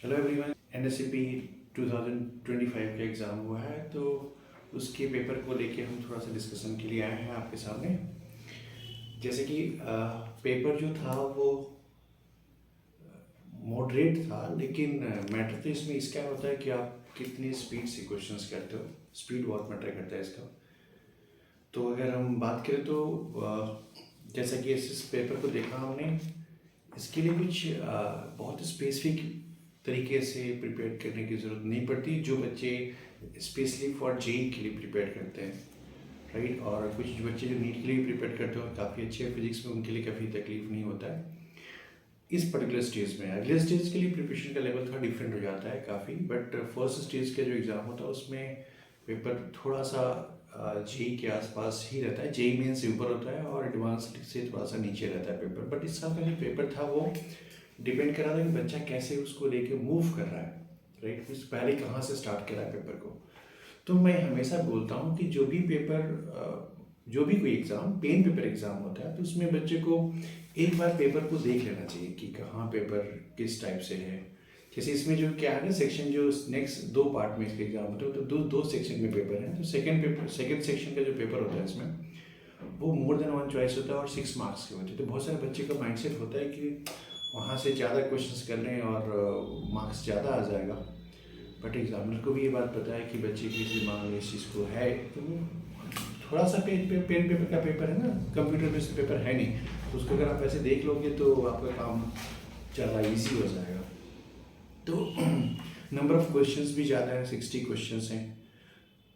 Hello everyone. NSCP 2025 का exam हुआ है तो उसके पेपर को लेके हम थोड़ा सा डिस्कशन के लिए आए हैं आपके सामने। जैसे कि पेपर जो था वो मॉडरेट था, लेकिन मैटर तो इसमें इसका होता है कि आप कितनी स्पीड से क्वेश्चंस करते हो। स्पीड बहुत मैटर करता है इसका। तो अगर हम बात करें तो जैसा कि इस पेपर को देखा हमने, इसके लिए कुछ बहुत स्पेसिफिक तरीके से प्रिपेयर करने की ज़रूरत नहीं पड़ती। जो बच्चे स्पेशली फॉर जेई के लिए प्रिपेयर करते हैं, राइट, और कुछ बच्चे जो नीट के लिए प्रिपेयर करते हैं और काफ़ी अच्छे फिजिक्स में, उनके लिए काफ़ी तकलीफ नहीं होता है इस पर्टिकुलर स्टेज में। अगले स्टेज के लिए प्रिपरेशन का लेवल थोड़ा डिफरेंट हो जाता है काफ़ी, बट फर्स्ट स्टेज का जो एग्ज़ाम होता है उसमें पेपर थोड़ा सा जेई के आसपास ही रहता है। जेई मेन से ऊपर होता है और एडवांस से थोड़ा सा नीचे रहता है पेपर। बट इस साल का जो पेपर था वो डिपेंड कर रहा था कि बच्चा कैसे उसको लेके मूव कर रहा है, राइट, उस पहले कहाँ से स्टार्ट कर रहा है पेपर को। तो मैं हमेशा बोलता हूँ कि जो भी कोई एग्ज़ाम पेन पेपर एग्ज़ाम होता है तो उसमें बच्चे को एक बार पेपर को देख लेना चाहिए कि कहाँ पेपर किस टाइप से है। जैसे इसमें जो क्या है ना, सेक्शन जो नेक्स्ट 2 पार्ट में इसके एग्ज़ाम होते हैं, तो दो सेक्शन में पेपर है। तो सेकेंड सेक्शन का जो पेपर होता है इसमें वो मोर देन 1 चॉइस होता है और 6 मार्क्स के होते हैं। तो बहुत सारे बच्चे का माइंडसेट होता है कि वहाँ से ज़्यादा क्वेश्चंस कर लें और मार्क्स ज़्यादा आ जाएगा। बट एग्जामिनर को भी ये बात पता है कि बच्चे की दिमाग में इस चीज़ को है, तो थोड़ा सा पेन पेपर का पेपर है ना, कंप्यूटर बेस्ड पेपर है नहीं, तो उसको अगर आप ऐसे देख लोगे तो आपका काम ज़्यादा ईजी हो जाएगा। तो नंबर ऑफ क्वेश्चंस भी ज़्यादा है, 60 क्वेश्चंस हैं।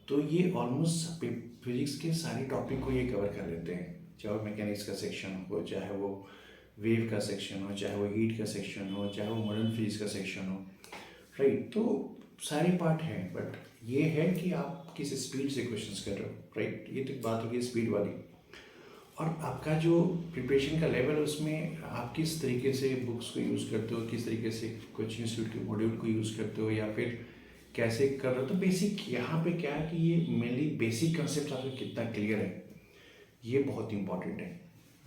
तो ये ऑलमोस्ट फिजिक्स के सारे टॉपिक को ये कवर कर लेते हैं, चाहे वो मैकेनिक्स का सेक्शन हो, चाहे वो वेव का सेक्शन हो, चाहे वो हीट का सेक्शन हो, चाहे वो मॉडर्न फिजिक्स का सेक्शन हो, राइट। तो सारे पार्ट हैं, बट ये है कि आप किस स्पीड से क्वेश्चंस कर रहे हो, राइट। ये तो बात होगी स्पीड वाली। और आपका जो प्रिपरेशन का लेवल है उसमें आप किस तरीके से बुक्स को यूज़ करते हो, किस तरीके से कोचिंग इंस्टीट्यूट के मॉड्यूल को यूज़ करते हो, या फिर कैसे कर रहे हो। तो बेसिक यहाँ पे क्या है कि ये मेनली बेसिक कंसेप्ट आपको कितना क्लियर है, ये बहुत इंपॉर्टेंट है।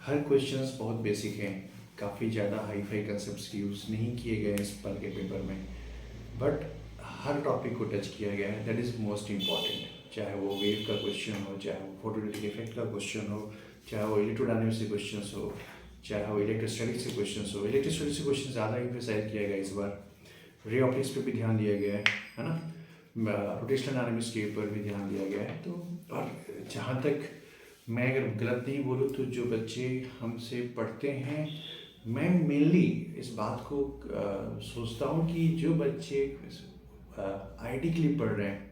हर क्वेश्चंस बहुत बेसिक हैं, काफ़ी ज़्यादा हाई फाई कंसेप्ट यूज़ नहीं किए गए इस पर के पेपर में, बट हर टॉपिक को टच किया गया है। That is most important. चाहे वो वेव का क्वेश्चन हो, चाहे वो फोटोलिटिक इफेक्ट का क्वेश्चन हो, चाहे वो इलेक्ट्रोडायनेमिक्स से क्वेश्चन हो, चाहे वो इलेक्ट्रोस्टैटिक्स से क्वेश्चन हो। इलेक्ट्रोस्टैटिक्स से क्वेश्चन ज़्यादा इम्फेसाइज किया गया इस बार। रे ऑप्टिक्स पे भी ध्यान दिया गया है ना, रोटेशनल डायनामिक्स के ऊपर भी ध्यान दिया गया है। तो और जहाँ तक मैं अगर गलत नहीं बोलूँ तो जो बच्चे हमसे पढ़ते हैं, मैं मेनली इस बात को सोचता हूँ कि जो बच्चे आईआईटी के लिए पढ़ रहे हैं,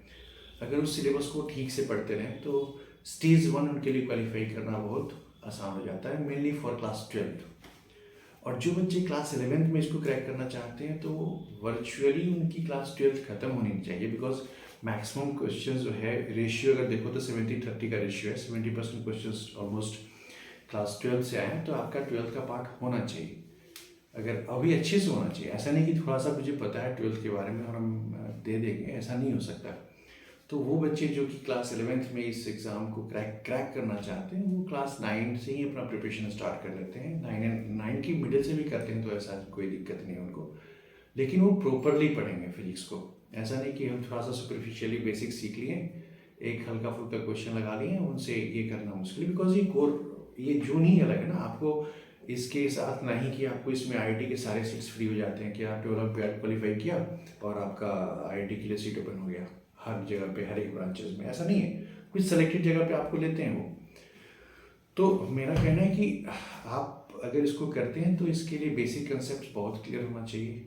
अगर उस सिलेबस को ठीक से पढ़ते रहें तो स्टेज 1 उनके लिए क्वालिफाई करना बहुत आसान हो जाता है, मेनली फॉर क्लास 12। और जो बच्चे क्लास 11th में इसको क्रैक करना चाहते हैं तो वर्चुअली उनकी क्लास 12th खत्म होनी चाहिए, बिकॉज मैक्सिमम क्वेश्चन जो है, रेशियो अगर देखो तो 70-30 का रेशियो है। 70% क्वेश्चन ऑलमोस्ट क्लास 12 से आए हैं, तो आपका 12th का पार्ट होना चाहिए। अगर अभी अच्छे से होना चाहिए, ऐसा नहीं कि थोड़ा सा मुझे पता है 12th के बारे में और हम दे देंगे, ऐसा नहीं हो सकता। तो वो बच्चे जो कि क्लास 11th में इस एग्ज़ाम को क्रैक करना चाहते हैं, वो क्लास 9 से ही अपना प्रिपरेशन स्टार्ट कर लेते हैं। 9 की मिडिल से भी करते हैं तो ऐसा कोई दिक्कत नहीं है उनको, लेकिन वो प्रॉपरली पढ़ेंगे फिजिक्स को। ऐसा नहीं कि हम थोड़ा सा सुपरफिशियली बेसिक सीख लिए, एक हल्का फुल्का क्वेश्चन लगा लिए, उनसे ये करना मुश्किल, बिकॉज ये जो नहीं अलग है ना। आपको इसके साथ नहीं कि आपको इसमें आईआईटी के सारे सीट्स फ्री हो जाते हैं कि आपने ओलंपियाड क्वालिफाई किया और आपका आईआईटी के लिए सीट ओपन हो गया हर जगह पे, हर एक ब्रांचेस में, ऐसा नहीं है। कुछ सेलेक्टेड जगह पे आपको लेते हैं वो। तो मेरा कहना है कि आप अगर इसको करते हैं तो इसके लिए बेसिक कंसेप्ट बहुत क्लियर होना चाहिए,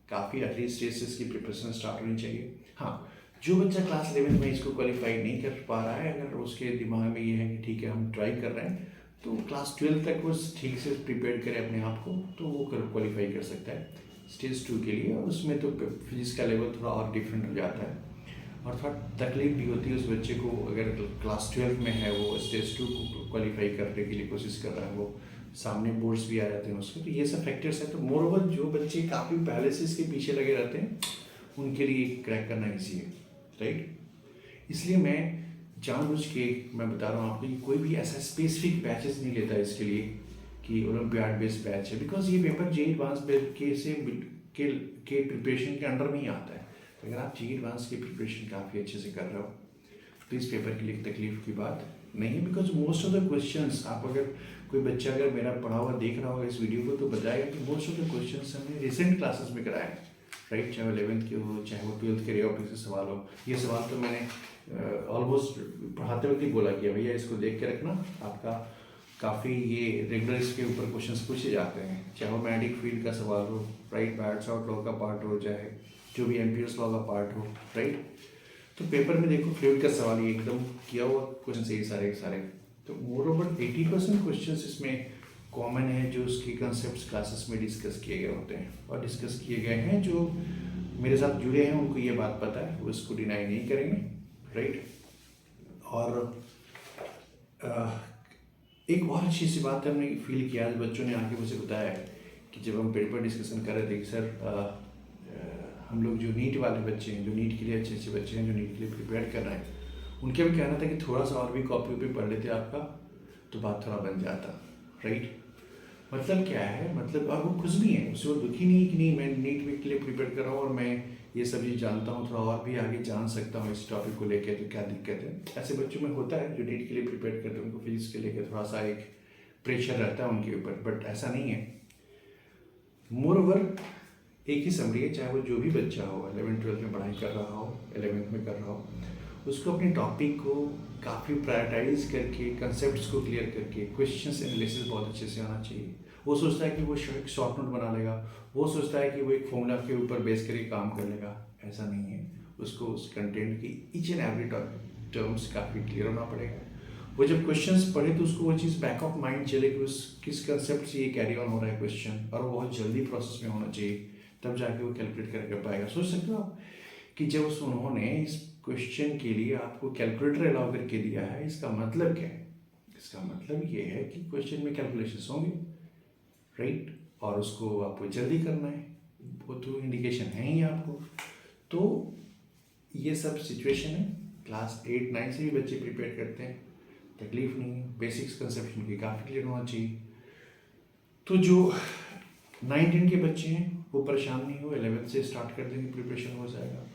काफ़ी अर्ली स्टेज से इसकी प्रिपरेशन स्टार्ट होनी चाहिए। हाँ, जो बच्चा क्लास 11 में इसको क्वालिफाई नहीं कर पा रहा है, अगर उसके दिमाग में ये है कि ठीक है हम ट्राई कर रहे हैं, तो क्लास 12 तक वो ठीक से प्रिपेयर करे अपने आप को, तो वो क्वालिफाई कर सकता है स्टेज 2 के लिए। और उसमें तो फिजिक्स का लेवल थोड़ा और डिफरेंट हो जाता है और थोड़ा तकलीफ भी होती है उस बच्चे को, अगर क्लास 12 में है, वो स्टेज 2 को क्वालिफाई करने के लिए कोशिश कर रहा है, वो सामने बोर्ड्स भी आ जाते हैं उसके। तो ये सब फैक्टर्स हैं। तो मोर ओवर जो बच्चे काफ़ी पहले से इसके पीछे लगे रहते हैं उनके लिए क्रैक करना ईजी है, राइट। इसलिए मैं जानबूझ के मैं बता रहा हूँ आपको कि कोई भी ऐसा स्पेसिफिक बैचेस नहीं लेता इसके लिए कि ओलंपियाड बेस्ड बैच है, बिकॉज ये पेपर जेई एडवांस के से के के प्रिपरेशन के अंडर में ही आता है। तो अगर आप जी एडवांस की प्रिपरेशन काफ़ी अच्छे से कर रहे हो तो इस पेपर के लिए तकलीफ की बात नहीं है, because most of the questions आप अगर कोई बच्चा अगर मेरा पढ़ा हुआ देख रहा होगा इस वीडियो को तो बताएगा कि मोस्ट ऑफ द क्वेश्चंस हमने रिसेंट क्लासेस में कराए हैं, राइट। चाहे वो 11th के हो, चाहे वो 12th के रे ऑप्टिक्स के सवाल हो। ये सवाल तो मैंने ऑलमोस्ट पढ़ाते वक्त ही बोला कि भैया इसको देख के रखना, आपका काफ़ी ये रेगुलर इसके ऊपर क्वेश्चंस पूछे जाते हैं। चाहे वो मैग्नेटिक फील्ड का सवाल हो, राइट, बायट-सावर्त लॉ का पार्ट हो, चाहे जो भी एम्पियर्स लॉ का पार्ट हो, राइट। तो पेपर में देखो फ्लूइड का सवाल ये एकदम किया हुआ क्वेश्चन से सारे के सारे। तो मोर ओवर 80% क्वेश्चन इसमें कॉमन है जो उसकी कंसेप्ट क्लासेस में डिस्कस किए गए होते हैं, और डिस्कस किए गए हैं जो मेरे साथ जुड़े हैं उनको ये बात पता है, वो इसको डिनाई नहीं करेंगे, राइट। और एक बहुत अच्छी सी बात हमने फील किया, आज बच्चों ने आके मुझे बताया कि जब हम पेपर डिस्कशन कर रहे थे कि सर हम लोग जो नीट वाले बच्चे हैं, जो नीट के लिए अच्छे अच्छे बच्चे हैं, जो नीट के लिए प्रिपेयर कर रहे हैं, उनका भी कहना था कि थोड़ा सा और भी कॉपी पे पढ़ लेते आपका तो बात थोड़ा बन जाता, राइट। मतलब क्या है, मतलब और वो खुश भी हैं, उससे वो दुखी नहीं कि नहीं मैं नीट के लिए प्रिपेयर कर रहा हूँ और मैं ये सब चीज़ जानता हूँ, थोड़ा और भी आगे जान सकता हूँ इस टॉपिक को लेकर, तो क्या दिक्कत है। ऐसे बच्चों में होता है जो नीट के लिए प्रिपेयर करते हैं, उनको फिजिक्स के लेकर थोड़ा सा एक प्रेशर रहता है उनके ऊपर, बट ऐसा नहीं है। मोर ओवर एक ही समरी है, चाहे वो जो भी बच्चा हो 11th-12th में पढ़ाई कर रहा हो, 11th में कर रहा हो, उसको अपने टॉपिक को काफ़ी प्रायोरिटाइज करके, कंसेप्ट्स को क्लियर करके, क्वेश्चंस एनालिसिस बहुत अच्छे से आना चाहिए। वो सोचता है कि वो एक शॉर्ट नोट बना लेगा, वो सोचता है कि वो एक फॉर्मूला के ऊपर बेस करके काम कर लेगा, ऐसा नहीं है। उसको उस कंटेंट की ईच एंड एवरी टर्म्स काफ़ी क्लियर होना पड़ेगा। वो जब क्वेश्चंस पढ़े तो उसको वो चीज़ बैक ऑफ माइंड चले कि उस किस कंसेप्ट से ये कैरी ऑन हो रहा है क्वेश्चन, और वो बहुत जल्दी प्रोसेस में होना चाहिए, तब जाके वो कैलकुलेट करके पाएगा। सोच सकते हो आप कि जब उन्होंने इस क्वेश्चन के लिए आपको कैलकुलेटर अलाउ करके दिया है, इसका मतलब क्या है? इसका मतलब ये है कि क्वेश्चन में कैलकुलेशंस होंगे, राइट, और उसको आपको जल्दी करना है, वो तो इंडिकेशन है ही आपको। तो ये सब सिचुएशन है, क्लास 8-9 से भी बच्चे प्रिपेयर करते हैं, तकलीफ नहीं है, बेसिक्स कंसेप्शन की काफ़ी क्लियर होना चाहिए। तो जो 9-10 के बच्चे हैं वो परेशान नहीं हो, 11th से स्टार्ट कर देंगे, प्रिपरेशन हो जाएगा।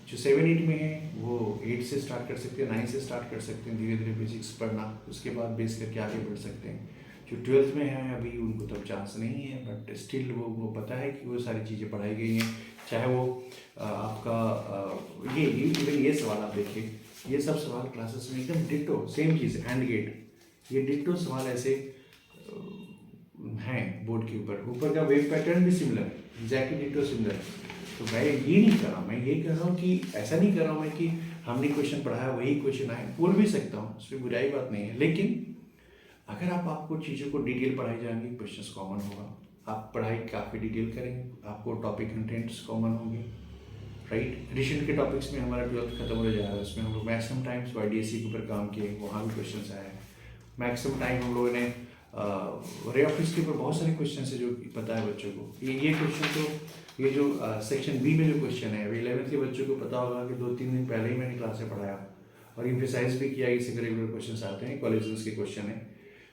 जो 7-8 में है वो 8 से स्टार्ट कर सकते हैं, 9 से स्टार्ट कर सकते हैं, धीरे धीरे बेसिक्स पढ़ना, उसके बाद बेस करके आगे बढ़ सकते हैं। जो 12th में है अभी उनको तो चांस नहीं है, बट स्टिल वो पता है कि वो सारी चीज़ें पढ़ाई गई हैं। चाहे वो आपका ये इवन ये सवाल आप देखिए, ये सब सवाल क्लासेस में एकदम डिट्टो सेम चीज़, एंड गेट, ये डिट्टो सवाल ऐसे हैं बोर्ड के ऊपर का वेव पैटर्न भी सिमिलर है, एग्जैक्टली डिट्टो सिमिलर है। तो मैं ये नहीं कर रहा हूँ, मैं ये कह रहा हूँ कि ऐसा नहीं कर रहा हूँ मैं कि हमने क्वेश्चन पढ़ाया वही क्वेश्चन आए, बोल भी सकता हूँ, उसमें बुराई बात नहीं है। लेकिन अगर आपको चीज़ों को डिटेल पढ़ाई जाएंगी, क्वेश्चंस कॉमन होगा, आप पढ़ाई काफ़ी डिटेल करेंगे, आपको टॉपिक कंटेंट्स कॉमन होंगे, राइट। रिसेंट के टॉपिक्स में हमारा 12th खत्म हो जा रहा है, उसमें हम लोग मैक्सिमम टाइम्स YDSC के ऊपर काम किए, वहाँ भी क्वेश्चन आए हैं। मैक्सिमम टाइम हम लोगों ने रे ऑप्टिक्स के ऊपर बहुत सारे क्वेश्चन है जो पता है बच्चों को। ये क्वेश्चन तो ये जो सेक्शन बी में जो क्वेश्चन है, अभी 11th के बच्चों को पता होगा कि 2-3 दिन पहले ही मैंने क्लास में पढ़ाया और इम्फेसाइज भी किया, इससे रेगुलर क्वेश्चन आते हैं, कॉलेजेस के क्वेश्चन है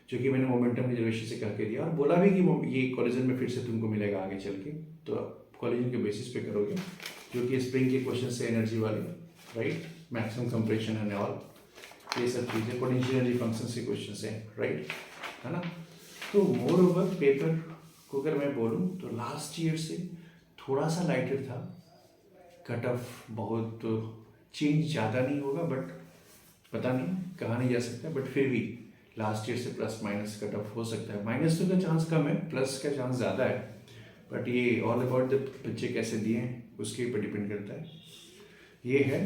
जो कि मैंने मोमेंटम रिजर्वेशन से करके दिया, और बोला भी कि ये कॉलेजन में फिर से तुमको मिलेगा आगे चल के, तो कॉलेजन के बेसिस पे करोगे, जो कि स्प्रिंग के क्वेश्चन से एनर्जी वाले, right, maximum compression and all, ये सब चीज़ें पोटेंशियल एनर्जी फंक्शन के क्वेश्चन हैं, राइट, है ना। तो मोर ओवर पेपर को अगर मैं बोलूँ तो लास्ट ईयर से थोड़ा सा लाइटर था, कट ऑफ बहुत चेंज ज़्यादा नहीं होगा, बट पता नहीं कहा नहीं जा सकता, बट फिर भी लास्ट ईयर से प्लस माइनस कट ऑफ हो सकता है। माइनस तो का चांस कम है, प्लस का चांस ज़्यादा है, बट ये ऑल अबाउट द बच्चे कैसे दिए हैं उसके ऊपर डिपेंड करता है। ये है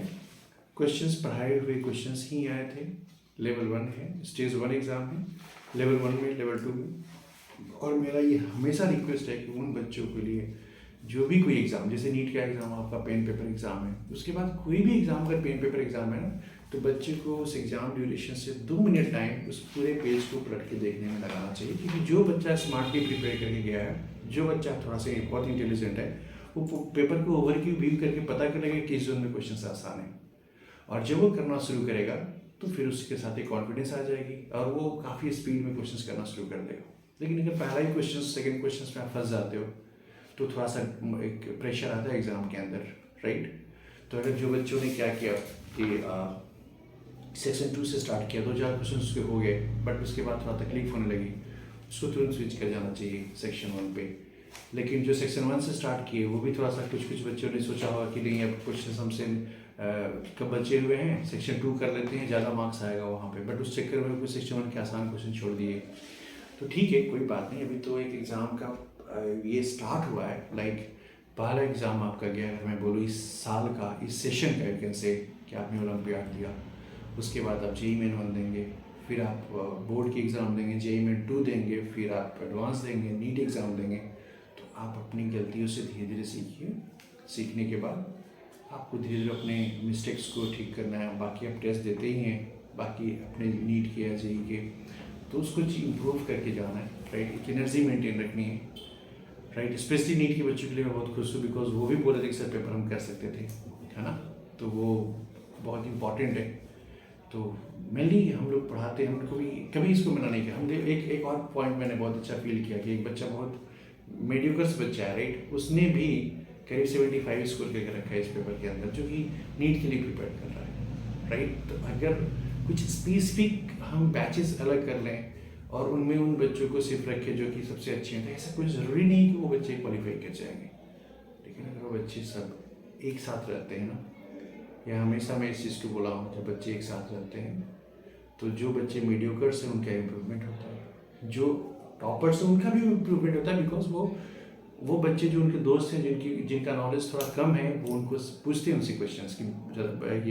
क्वेश्चंस, पढ़ाए हुए क्वेश्चंस ही आए थे। लेवल 1 है, स्टेज 1 एग्ज़ाम है, लेवल 1 में, लेवल 2 में। और मेरा ये हमेशा रिक्वेस्ट है कि उन बच्चों के लिए जो भी कोई एग्ज़ाम, जैसे नीट का एग्ज़ाम आपका पेन पेपर एग्ज़ाम है, उसके बाद कोई भी एग्ज़ाम अगर पेन पेपर एग्ज़ाम है ना, तो बच्चे को उस एग्ज़ाम ड्यूरेशन से 2 मिनट टाइम उस पूरे पेज को पलट के देखने में लगाना चाहिए, क्योंकि जो बच्चा स्मार्टली प्रिपेयर करके गया है, जो बच्चा थोड़ा सा बहुत इंटेलिजेंट है, वो पेपर को व्यू करके पता करेगा कि इस जोन में क्वेश्चन आसान है, और जब वो करना शुरू करेगा तो फिर उसके साथ एक कॉन्फिडेंस आ जाएगी और वो काफ़ी स्पीड में क्वेश्चन करना शुरू कर देगा। लेकिन अगर पहला ही क्वेश्चन, सेकेंड क्वेश्चन में आप फंस जाते हो तो थोड़ा सा एक प्रेशर आता है एग्ज़ाम के अंदर, राइट। तो अगर जो बच्चों ने क्या किया कि सेक्शन 2 से स्टार्ट किया, 2-4 क्वेश्चन उसके हो गए, बट उसके बाद थोड़ा तकलीफ होने लगी, उसको तुरंत स्विच कर जाना चाहिए सेक्शन 1 पे। लेकिन जो सेक्शन 1 से स्टार्ट किए वो भी थोड़ा सा कुछ बच्चों ने सोचा होगा कि नहीं अब क्वेश्चन हमसे कब बचे हुए हैं, सेक्शन 2 कर लेते हैं, ज़्यादा मार्क्स आएगा वहाँ पे, बट उस चक्कर में कुछ सेक्शन 1 के आसान क्वेश्चन छोड़ दिए। तो ठीक है, कोई बात नहीं, अभी तो एक एग्ज़ाम का ये स्टार्ट हुआ है, लाइक पहला एग्ज़ाम आपका गया है, मैं बोलूँ इस साल का, इस सेशन का, कैन से कि आपने ओलंपियाड दिया, उसके बाद आप JEE मेन 1 देंगे, फिर आप बोर्ड की एग्ज़ाम देंगे, JEE मेन 2 देंगे, फिर आप एडवांस देंगे, नीट एग्ज़ाम देंगे। तो आप अपनी गलतियों से धीरे धीरे सीखिए, सीखने के बाद आपको धीरे धीरे अपने मिस्टेक्स को ठीक करना है। बाकी आप टेस्ट देते ही हैं, बाकी अपने नीट के या JEE के, तो उसको इम्प्रूव करके जाना है, राइट। एक एनर्जी मेंटेन रखनी है, राइट। स्पेशली नीट के बच्चों के लिए मैं बहुत खुश हूँ, बिकॉज वो भी बोले थे कि सर पेपर हम कर सकते थे, है ना, तो वो बहुत इम्पॉर्टेंट है। तो मेनली हम लोग पढ़ाते हैं, हमको भी कभी इसको मना नहीं किया। हम एक और पॉइंट मैंने बहुत अच्छा फील किया कि एक बच्चा बहुत मीडियोकर बच्चा है, राइट, उसने भी करीब 75 स्कोर करके रखा है इस पेपर के अंदर, जो कि नीट के लिए प्रिपेयर कर रहा है, राइट। तो अगर कुछ स्पेसिफिक हम बैचेस अलग कर लें और उनमें उन बच्चों को सिर्फ रखें जो कि सबसे अच्छे हैं, तो ऐसा कुछ ज़रूरी नहीं कि वो बच्चे क्वालिफाई कर जाएंगे। लेकिन अगर वो बच्चे सब एक साथ रहते हैं ना, या हमेशा मैं इस चीज़ को बोला हूँ, जब बच्चे एक साथ रहते हैं तो जो बच्चे मीडियोकर से उनका इम्प्रूवमेंट होता है, जो टॉपर से उनका भी इम्प्रूवमेंट होता है, बिकॉज वो बच्चे जो उनके दोस्त हैं, जिनका नॉलेज थोड़ा कम है, वो उनको पूछते हैं उनसे क्वेश्चंस कि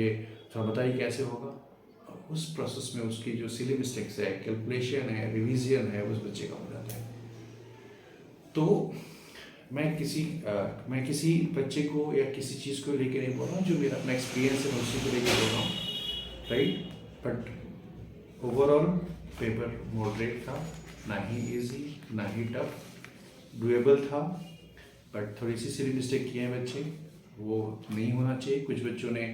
ये थोड़ा बताइए कैसे होगा। उस प्रोसेस में उसकी जो सिली मिस्टेक्स है, कैलकुलेशन है, रिवीजन है, उस बच्चे का हो जाता है। तो मैं किसी बच्चे को या किसी चीज़ को लेकर नहीं बोल रहा हूँ, जो मेरा अपना एक्सपीरियंस है मैं उसी को लेकर बोल रहा हूँ, right. But overall paper moderate था, ना ही इजी ना ही टफ, डुएबल था, बट थोड़ी सी सिली मिस्टेक किए हैं बच्चे, वो नहीं होना चाहिए। कुछ बच्चों ने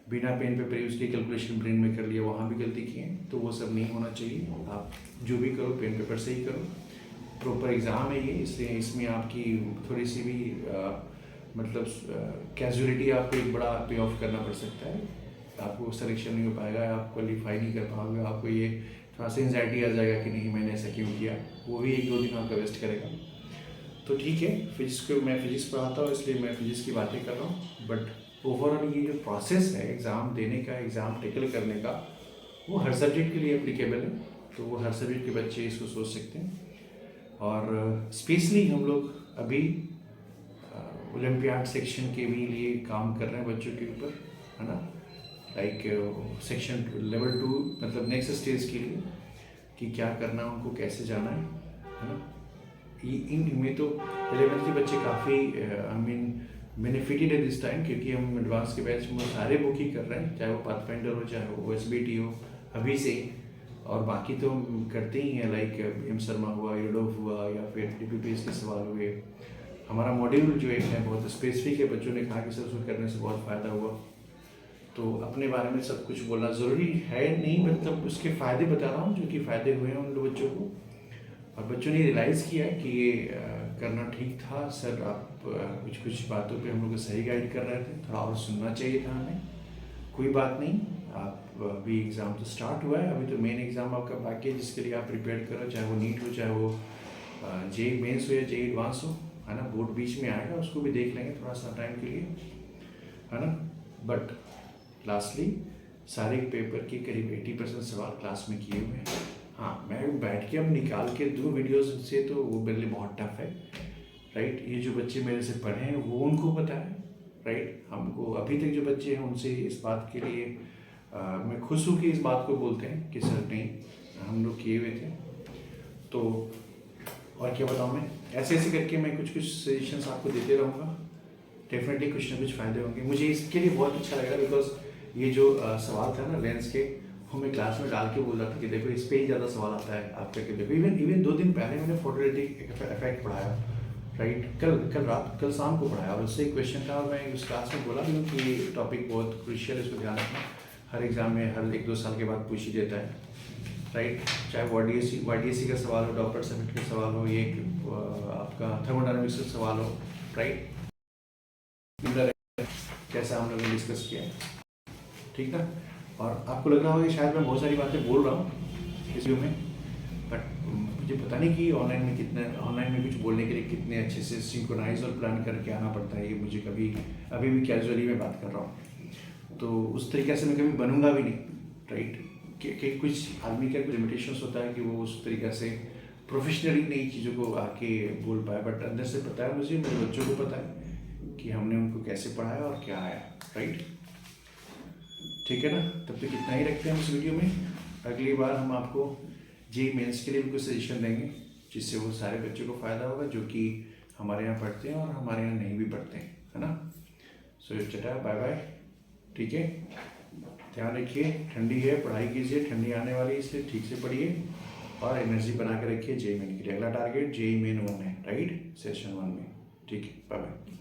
बिना पेन पेपर यूज़ किए कैलकुलेशन ब्रेन में कर लिया, वहाँ भी गलती की है, तो वो सब नहीं होना चाहिए। आप जो भी करो पेन पेपर से ही करो। प्रॉपर एग्ज़ाम है ये, इसलिए इसमें आपकी थोड़ी सी भी मतलब कैजुअलिटी आपको एक बड़ा पे ऑफ करना पड़ सकता है, आपको सिलेक्शन नहीं हो पाएगा, आप क्वालिफाई नहीं कर पाओगे, आपको ये थोड़ा सा एंजाइटी आ जाएगा कि नहीं मैंने ऐसा क्यों किया, वो भी 1-2 दिन आपका वेस्ट करेगा। तो ठीक है, मैं फिजिक्स पढ़ाता हूँ इसलिए मैं फिजिक्स की बातें कर रहा हूँ, बट ओवरऑल ये जो प्रोसेस है एग्ज़ाम देने का, एग्ज़ाम टेकल करने का, वो हर सब्जेक्ट के लिए एप्लीकेबल है, तो वो हर सब्जेक्ट के बच्चे इसको सोच सकते हैं। और स्पेशली हम लोग अभी ओलंपियाड सेक्शन के भी लिए काम कर रहे हैं बच्चों के ऊपर, है ना, लाइक सेक्शन लेवल 2 मतलब नेक्स्ट स्टेज के लिए कि क्या करना है उनको, कैसे जाना है ना। इनमें तो 11th के बच्चे काफ़ी बेनिफिटेड है दिस टाइम, क्योंकि हम एडवांस के बैच में सारे बुक ही कर रहे हैं, चाहे वो पाथफाइंडर हो, चाहे वो OSBT हो अभी से, और बाकी तो हम करते ही हैं, लाइक M शर्मा हुआ, यूडोफ हुआ, या फिर DPPS के सवाल हुए। हमारा मॉड्यूल जो है बहुत स्पेसिफिक है, बच्चों ने कहा कि सर उसको करने से बहुत फ़ायदा हुआ। तो अपने बारे में सब कुछ बोलना ज़रूरी है नहीं, मतलब उसके फ़ायदे बता रहा हूँ जो कि फ़ायदे हुए हैं उन बच्चों को, और बच्चों ने रियलाइज़ किया कि ये करना ठीक था। सर आप कुछ बातों पे हम लोग को सही गाइड कर रहे थे, थोड़ा और सुनना चाहिए था हमें। कोई बात नहीं, आप अभी एग्ज़ाम तो स्टार्ट हुआ है, अभी तो मेन एग्ज़ाम आपका बाकी है, जिसके लिए आप प्रिपेयर करो, चाहे वो नीट हो, चाहे वो JEE मेंस हो या JEE एडवांस हो, है ना। बोर्ड बीच में आएगा, उसको भी देख लेंगे थोड़ा सा टाइम के लिए, है ना। बट लास्टली सारे पेपर के करीब 80% सवाल क्लास में किए हुए हैं। हाँ, मैं बैठ के अब निकाल के दूँ वीडियोज़ से, तो वो मेरे लिए बहुत टफ है, राइट। ये जो बच्चे मेरे से पढ़े हैं वो उनको पता है, राइट। हमको अभी तक जो बच्चे हैं उनसे इस बात के लिए मैं खुश हूँ कि इस बात को बोलते हैं कि सर नहीं हम लोग किए हुए थे। तो और क्या बताऊँ, मैं ऐसे करके मैं कुछ सजेशंस आपको देते रहूँगा, डेफिनेटली कुछ ना कुछ फ़ायदे होंगे। मुझे इसके लिए बहुत अच्छा लग रहा है, बिकॉज ये जो सवाल था ना लेंस के, वो मैं क्लास में डाल के बोल रहा था कि देखो इस पर ही ज़्यादा सवाल आता है, आप करके देखो। इवन 2 दिन पहले मैंने फोटोरेटिक इफेक्ट पढ़ाया, राइट, कल शाम को पढ़ाया, और उससे एक क्वेश्चन था, और मैं उस क्लास में बोला भी हूँ कि ये टॉपिक बहुत क्रूशियल है, इसको ध्यान रखना, हर एग्ज़ाम में हर 1-2 साल के बाद पूछ ही देता है, राइट। चाहे YDSC का सवाल हो, डॉपलर इफेक्ट का सवाल हो, ये आपका थर्मोडायनामिक्स का सवाल हो, राइट? कैसा हम लोगों ने डिस्कस किया है, ठीक ना? और आपको लग रहा होगा कि शायद मैं बहुत सारी बातें बोल रहा हूँ इस वीडियो में, बट मुझे पता नहीं कि ऑनलाइन में कुछ बोलने के लिए कितने अच्छे से सिंक्रोनाइज और प्लान करके आना पड़ता है। ये मुझे कभी अभी भी कैजुअली में बात कर रहा हूँ, तो उस तरीके से मैं कभी बनूंगा भी नहीं, राइट? कि कुछ आदमी का कुछ लिमिटेशंस होता है कि वो उस तरीके से प्रोफेशनली नई चीज़ों को आके बोल पाए, बट अंदर से पता है मुझे, मेरे बच्चों को पता है कि हमने उनको कैसे पढ़ाया और क्या आया, राइट? ठीक है ना? तब तक इतना ही रखते हैं इस वीडियो में। अगली बार हम आपको जेईई मेंस के लिए भी कुछ सजेशन देंगे, जिससे वो सारे बच्चों को फ़ायदा होगा जो कि हमारे यहाँ पढ़ते हैं और हमारे यहाँ नहीं भी पढ़ते हैं, है ना? सो चटा, बाय बाय, ठीक है? ध्यान रखिए, ठंडी है, पढ़ाई कीजिए, ठंडी आने वाली है इसलिए ठीक से पढ़िए और एनर्जी बना के रखिए जेईई मेन के लिए। अगला टारगेट जेईई मेन 1 है, राइट? सेशन 1 में, ठीक है? Bye bye.